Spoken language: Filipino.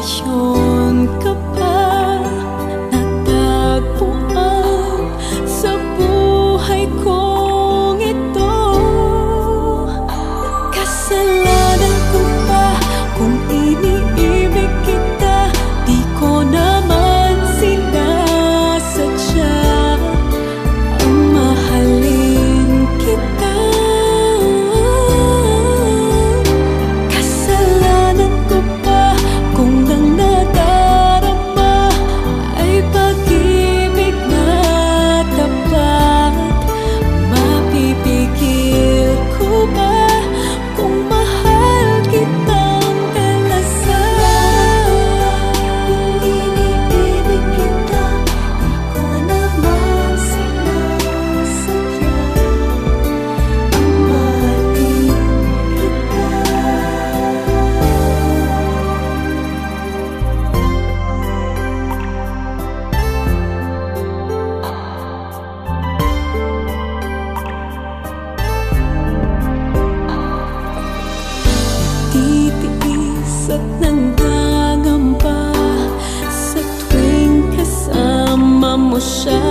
desisyon ka pa natagpuan sa buhay kong ito. Kasalanan ko ba kung iniibig kita? Di ko naman sinasadya ang mahalin kita. Kasalanan ko ba kung ang nadarama ay pag-ibig na tapat? Mapipigil ko ba kung mahal kitang talasan? Kung iniibig kita, di ko naman sinasadya ang mahalin kita. Titiis at nangangamba sa tuwing kasama mo siya.